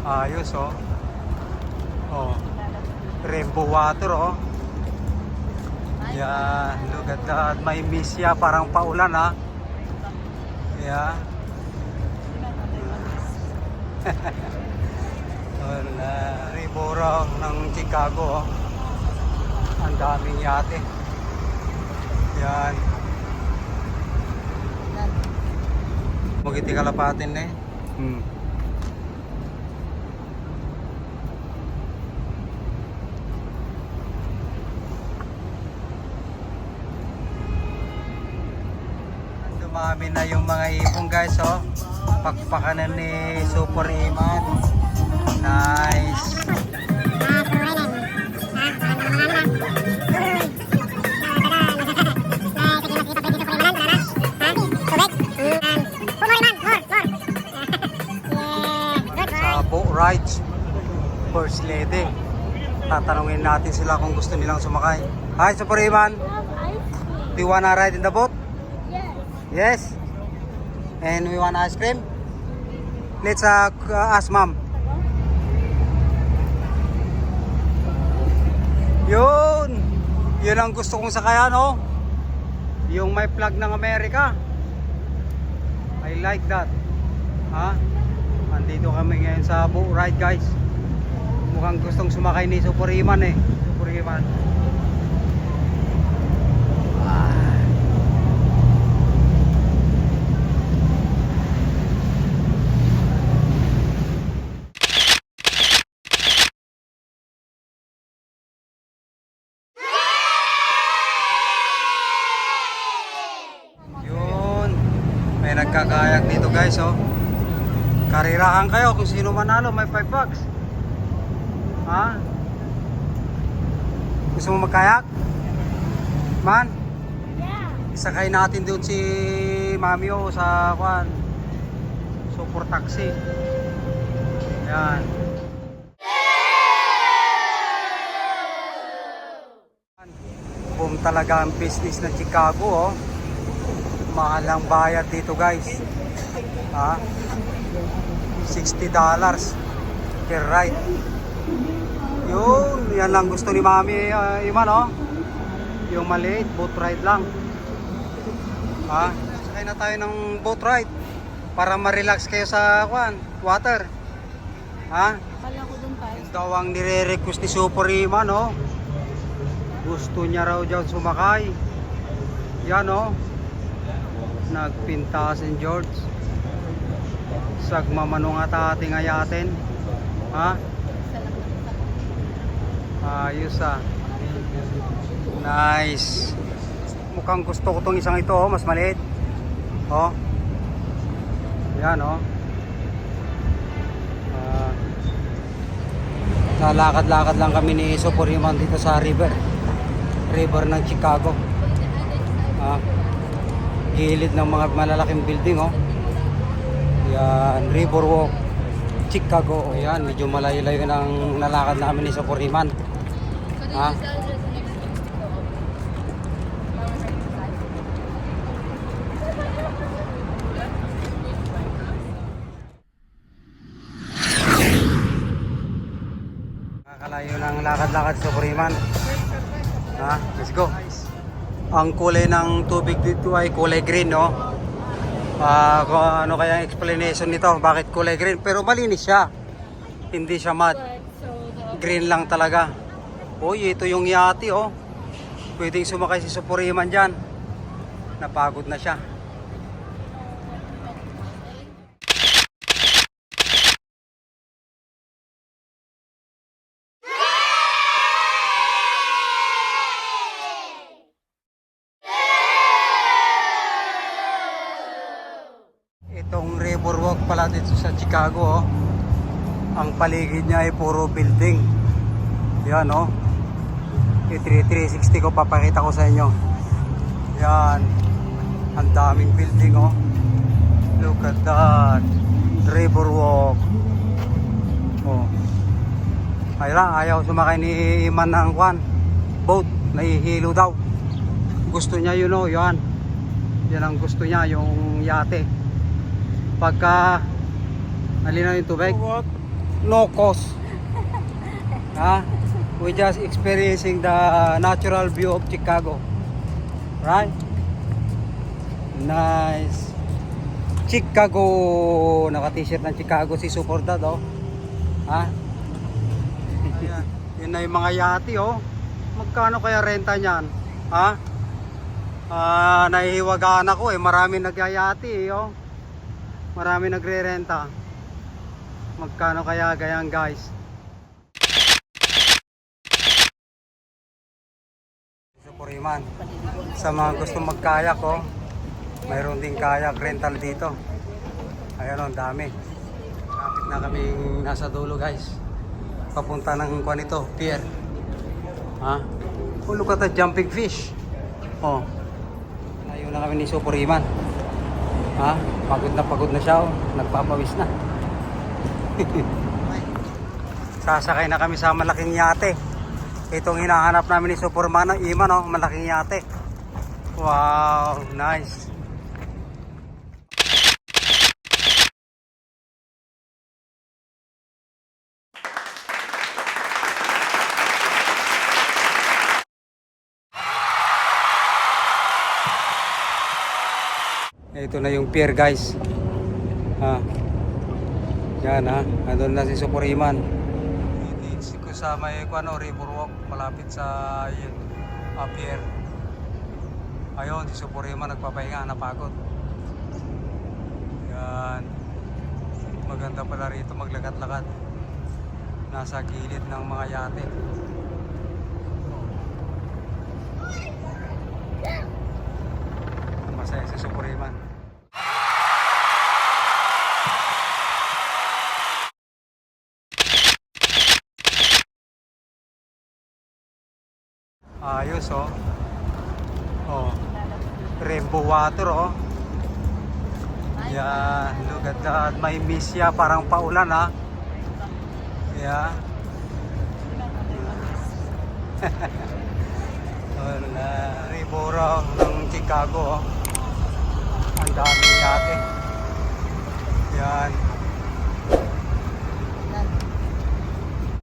Ayos oh. Oh. Rainbow water oh. Yan, look at that. May misya, parang paulan ha. Yeah. Wala. Ribora ng Chicago oh. Ang daming yate. Yan. Magiti kalapatin eh. Dumami na yung mga ibong guys oh. Pakpakanan ni Super Iman. Nice. Boat rides, first lady. Tatanungin natin sila kung gusto nilang sumakay. Hi, Super Iman. Do you wanna ride in the boat? Yes. And we want ice cream? Let's ask mom. Yun! Yun ang gusto kong sakayan, oh. Yung may flag ng Amerika. I like that. Ha? Andito kami ngayon sa boat ride guys. Mukhang gustong sumakay ni Super Iman eh. Super Iman. Yun. May nagkakayak dito guys oh. Karirahan kayo kung sino manalo, may 5 bucks. Ha? Gusto mo magkayak? Man? Yeah. Isakay natin doon si Mami o sa kwan. Super taxi. Yan. Boom talaga ang business ng Chicago oh. Mahal ang bayad dito guys. Ha? $60 per ride. Yun, yan lang gusto ni Mami Iman oh. Yung maliit, boat ride lang. Ha? Sakay na tayo ng boat ride para ma-relax kayo sa water. Ha? Kala ko dun pa. Yung daw ang nire-request ni Super Iman oh. Gusto niya raw dyan sumakay. Yan oh. Nagpinta St. George. Sagmamanong at ating ayatin. Ha? Ayos ah. Nice. Mukhang gusto ko tong isang ito oh, mas maliit. Oh. Yan oh. Lalakad-lakad lang kami ni Super Iman dito sa river ng Chicago. Gilid ng mga malalaking building oh. Yan, Riverwalk, Chicago. O yan, medyo malayo-layo ng nalakad namin ni Super Iman. Ha? Nakakalayo ng lakad-lakad sa Super Iman. Ha? Let's go. Ang kulay ng tubig dito ay kulay green, no? Kung ano kaya ang explanation nito, bakit kulay green? Pero malinis siya. Hindi siya mud. Green lang talaga. Uy, ito yung yate, oh. Pwedeng sumakay si Super Iman dyan. Napagod na siya. Itong Riverwalk pala dito sa Chicago, oh. Ang paligid niya ay puro building. Yan, oh. 360 ko, papakita ko sa inyo. Yan. Ang daming building, oh. Look at that. Riverwalk. Oh. Ayaw sumakay ni Iman ng boat. Nahihilo daw. Gusto niya yun, oh. Yan. Yan ang gusto niya, yung yate. Pagka halina yung tubig, no cost. We just experiencing the natural view of Chicago. Right? Nice. Chicago. Naka-t-shirt ng Chicago si Super Dad, oh. Ayan. Yun na yung mga yati, oh. Magkano kaya renta niyan? Nahihiwagaan ako, eh. Marami nagyayati, eh, oh. Marami nagre-renta. Magkano kaya ganyan, guys? Supuriman. Sa mga gusto magkayak, oh. Mayroon din kayak rental dito. Ayan, oh, dami. Kapit na kaming nasa dulo, guys. Papunta ng kuan ito, pier. Oh, look at the jumping fish. Oh. Ayun na kami ni Supuriman. Pagod na siya, oh. Nagpapawis na. Sasakay na kami sa malaking yate. Itong hinahanap namin ni Superman, Iman, oh, malaking yate. Wow, nice. Ito na yung pier, guys. Yan, andun na si Supuriman. Ito ko sa may river walk, malapit sa pier. Ayun, si Supuriman nagpapahinga, napagod. Yan. Maganda pala rito maglakad-lakad. Nasa gilid ng mga yate. Masaya si Supuriman. Ayos, oh. Oh. Rainbow water, oh. Yan, look at that. May misya, parang paulan, ha. Yeah. Rainbow rock ng Chicago, oh. Ang daming yate. Yan.